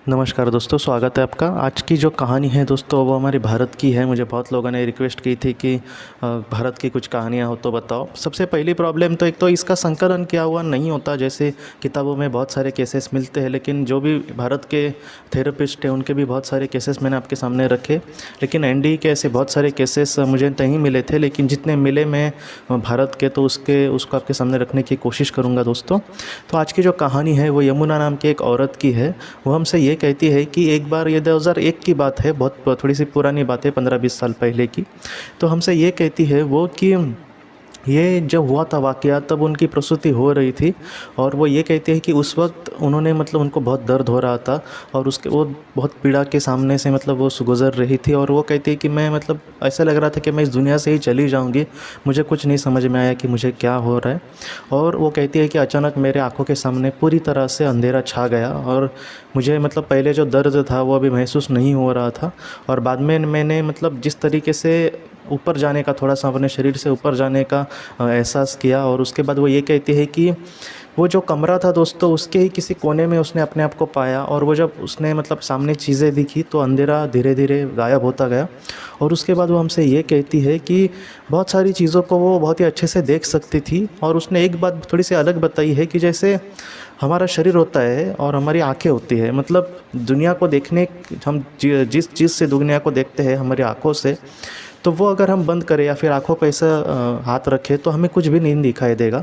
नमस्कार दोस्तों, स्वागत है आपका। आज की जो कहानी है दोस्तों वो हमारे भारत की है। मुझे बहुत लोगों ने रिक्वेस्ट की थी कि भारत की कुछ कहानियाँ हो तो बताओ। सबसे पहली प्रॉब्लम तो एक तो इसका संकलन किया हुआ नहीं होता। जैसे किताबों में बहुत सारे केसेस मिलते हैं, लेकिन जो भी भारत के थेरेपिस्ट हैं उनके भी बहुत सारे केसेस मैंने आपके सामने रखे। लेकिन एनडी के ऐसे बहुत सारे केसेस मुझे नहीं मिले थे, लेकिन जितने मिले मैं भारत के तो उसको आपके सामने रखने की कोशिश करूँगा दोस्तों। तो आज की जो कहानी है वो यमुना नाम की एक औरत की है। वो हमसे ये कहती है कि एक बार, ये 2001 की बात है, बहुत थोड़ी सी पुरानी बात है, 15-20 साल पहले की। तो हमसे ये कहती है वो कि ये जब हुआ था वाक़या तब उनकी प्रसूति हो रही थी। और वो ये कहती है कि उस वक्त उन्होंने उनको बहुत दर्द हो रहा था और वो बहुत पीड़ा के सामने से वो गुज़र रही थी। और वो कहती है कि मैं ऐसा लग रहा था कि मैं इस दुनिया से ही चली जाऊंगी। मुझे कुछ नहीं समझ में आया कि मुझे क्या हो रहा है। और वो कहती है कि अचानक मेरे आँखों के सामने पूरी तरह से अंधेरा छा गया और मुझे पहले जो दर्द था वो अभी महसूस नहीं हो रहा था। और बाद में मैंने जिस तरीके से ऊपर जाने का, थोड़ा सा अपने शरीर से ऊपर जाने का एहसास किया। और उसके बाद वो ये कहती है कि वो जो कमरा था दोस्तों, उसके ही किसी कोने में उसने अपने आप को पाया। और वो जब उसने सामने चीज़ें दिखी तो अंधेरा धीरे धीरे गायब होता गया। और उसके बाद वो हमसे ये कहती है कि बहुत सारी चीज़ों को वो बहुत ही अच्छे से देख सकती थी। और उसने एक बात थोड़ी सी अलग बताई है कि जैसे हमारा शरीर होता है और हमारी आंखें होती है, दुनिया को देखने, हम जिस चीज़ से दुनिया को देखते हैं हमारी आंखों से, तो वो अगर हम बंद करें या फिर आंखों पे ऐसा हाथ रखें तो हमें कुछ भी नहीं दिखाई देगा।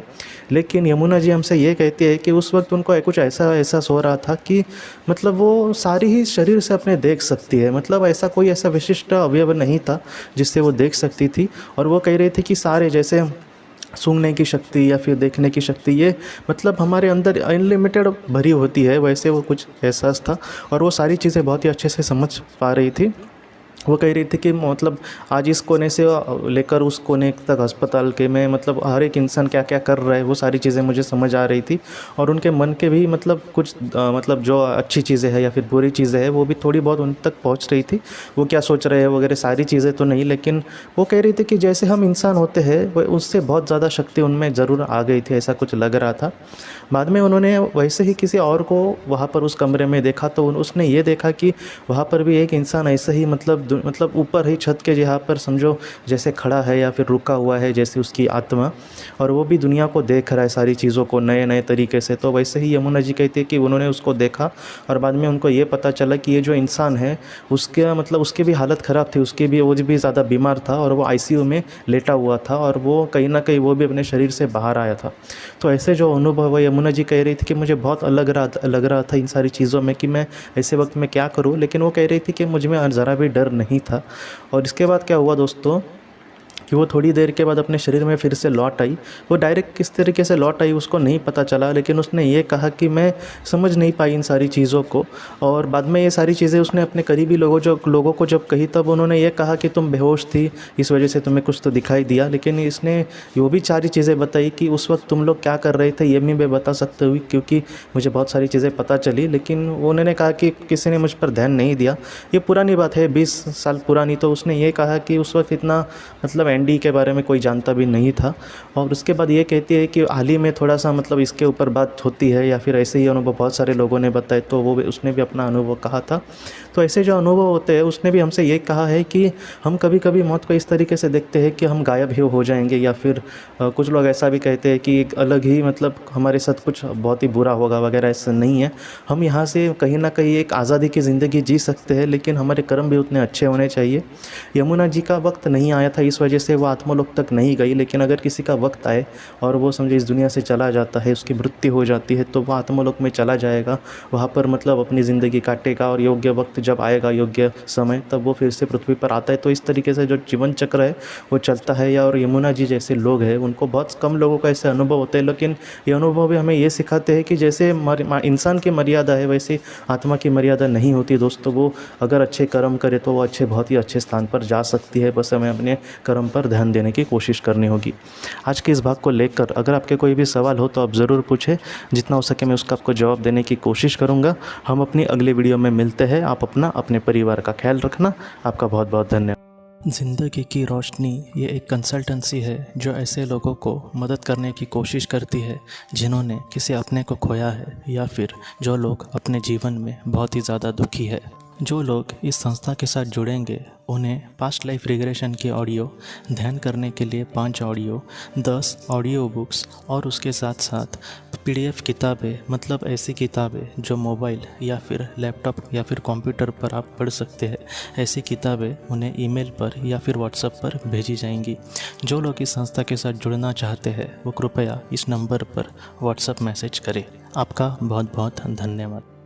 लेकिन यमुना जी हमसे ये कहती है कि उस वक्त उनको कुछ ऐसा एहसास हो रहा था कि वो सारी ही शरीर से अपने देख सकती है। ऐसा कोई ऐसा विशिष्ट अवयव नहीं था जिससे वो देख सकती थी। और वो कह रही थी कि सारे, जैसे सूंघने की शक्ति या फिर देखने की शक्ति, ये हमारे अंदर अनलिमिटेड भरी होती है, वैसे वो कुछ एहसास था। और वो सारी चीज़ें बहुत ही अच्छे से समझ पा रही थी। वो कह रही थी कि आज इस कोने से लेकर उस कोने तक अस्पताल के में हर एक इंसान क्या क्या कर रहा है, वो सारी चीज़ें मुझे समझ आ रही थी। और उनके मन के भी कुछ जो अच्छी चीज़ें हैं या फिर बुरी चीज़ें हैं वो भी थोड़ी बहुत उन तक पहुंच रही थी। वो क्या सोच रहे हैं वगैरह सारी चीज़ें तो नहीं, लेकिन वो कह रही थी कि जैसे हम इंसान होते हैं वो उससे बहुत ज़्यादा शक्ति उनमें ज़रूर आ गई थी, ऐसा कुछ लग रहा था। बाद में उन्होंने वैसे ही किसी और को वहाँ पर उस कमरे में देखा तो उसने ये देखा कि वहाँ पर भी एक इंसान ऐसा ही ऊपर ही छत के जहाँ पर समझो जैसे खड़ा है या फिर रुका हुआ है, जैसे उसकी आत्मा, और वो भी दुनिया को देख रहा है, सारी चीज़ों को नए नए तरीके से। तो वैसे ही यमुना जी कहती है कि उन्होंने उसको देखा और बाद में उनको ये पता चला कि ये जो इंसान है उसके उसकी भी हालत ख़राब थी, वो भी ज़्यादा बीमार था और वो आईसीयू में लेटा हुआ था और वो कहीं ना कहीं वो भी अपने शरीर से बाहर आया था। तो ऐसे जो अनुभव है, यमुना जी कह रही थी कि मुझे बहुत अलग लग रहा था इन सारी चीज़ों में कि मैं ऐसे वक्त में क्या करूं। लेकिन वो कह रही थी कि मुझ में ज़रा भी डर नहीं था। और इसके बाद क्या हुआ दोस्तों कि वो थोड़ी देर के बाद अपने शरीर में फिर से लौट आई। वो डायरेक्ट किस तरीके से लौट आई उसको नहीं पता चला, लेकिन उसने ये कहा कि मैं समझ नहीं पाई इन सारी चीज़ों को। और बाद में ये सारी चीज़ें उसने अपने करीबी लोगों को जब कही तब उन्होंने ये कहा कि तुम बेहोश थी, इस वजह से तुम्हें कुछ तो दिखाई दिया। लेकिन इसने वो भी सारी चीज़ें बताई कि उस वक्त तुम लोग क्या कर रहे थे, ये भी मैं बता सकते हुई, क्योंकि मुझे बहुत सारी चीज़ें पता चली। लेकिन उन्होंने कहा कि किसी ने मुझ पर ध्यान नहीं दिया। ये पुरानी बात है, 20 साल पुरानी। तो उसने ये कहा कि उस वक्त इतना एनडी के बारे में कोई जानता भी नहीं था। और उसके बाद ये कहती है कि हाल ही में थोड़ा सा इसके ऊपर बात होती है या फिर ऐसे ही अनुभव बहुत सारे लोगों ने बताए, तो उसने भी अपना अनुभव कहा था। तो ऐसे जो अनुभव होते हैं उसने भी हमसे ये कहा है कि हम कभी कभी मौत को इस तरीके से देखते हैं कि हम गायब ही हो जाएंगे, या फिर कुछ लोग ऐसा भी कहते हैं कि एक अलग ही हमारे साथ कुछ बहुत ही बुरा होगा वगैरह। ऐसा नहीं है। हम यहाँ से कहीं ना कहीं एक आज़ादी की ज़िंदगी जी सकते हैं, लेकिन हमारे कर्म भी उतने अच्छे होने चाहिए। यमुना जी का वक्त नहीं आया था, इस वजह से वो आत्मलोक तक नहीं गई। लेकिन अगर किसी का वक्त आए और वो समझे इस दुनिया से चला जाता है, उसकी मृत्यु हो जाती है, तो वो आत्मलोक में चला जाएगा, वहाँ पर अपनी ज़िंदगी काटेगा और योग्य वक्त जब आएगा, योग्य समय, तब वो फिर से पृथ्वी पर आता है। तो इस तरीके से जो जीवन चक्र है वो चलता है। और यमुना जी जैसे लोग हैं उनको बहुत कम लोगों का ऐसे अनुभव होते हैं, लेकिन ये अनुभव भी हमें ये सिखाते हैं कि जैसे इंसान की मर्यादा है वैसे आत्मा की मर्यादा नहीं होती दोस्तों। वो अगर अच्छे कर्म करे तो वो बहुत ही अच्छे स्थान पर जा सकती है। बस हमें अपने कर्म पर ध्यान देने की कोशिश करनी होगी। आज के इस भाग को लेकर अगर आपके कोई भी सवाल हो तो आप ज़रूर पूछें, जितना हो सके मैं उसका आपको जवाब देने की कोशिश करूँगा। हम अपनी अगली वीडियो में मिलते हैं। आप अपना, अपने परिवार का ख्याल रखना। आपका बहुत बहुत धन्यवाद। ज़िंदगी की रोशनी ये एक कंसल्टेंसी है जो ऐसे लोगों को मदद करने की कोशिश करती है जिन्होंने किसी अपने को खोया है या फिर जो लोग अपने जीवन में बहुत ही ज़्यादा दुखी है। जो लोग इस संस्था के साथ जुड़ेंगे उन्हें पास्ट लाइफ रिग्रेशन की ऑडियो, ध्यान करने के लिए 5 ऑडियो, 10 ऑडियो बुक्स और उसके साथ साथ PDF किताबें, मतलब ऐसी किताबें जो मोबाइल या फिर लैपटॉप या फिर कंप्यूटर पर आप पढ़ सकते हैं, ऐसी किताबें उन्हें ईमेल पर या फिर व्हाट्सएप पर भेजी जाएंगी। जो लोग इस संस्था के साथ जुड़ना चाहते हैं वो कृपया इस नंबर पर व्हाट्सएप मैसेज करें। आपका बहुत बहुत धन्यवाद।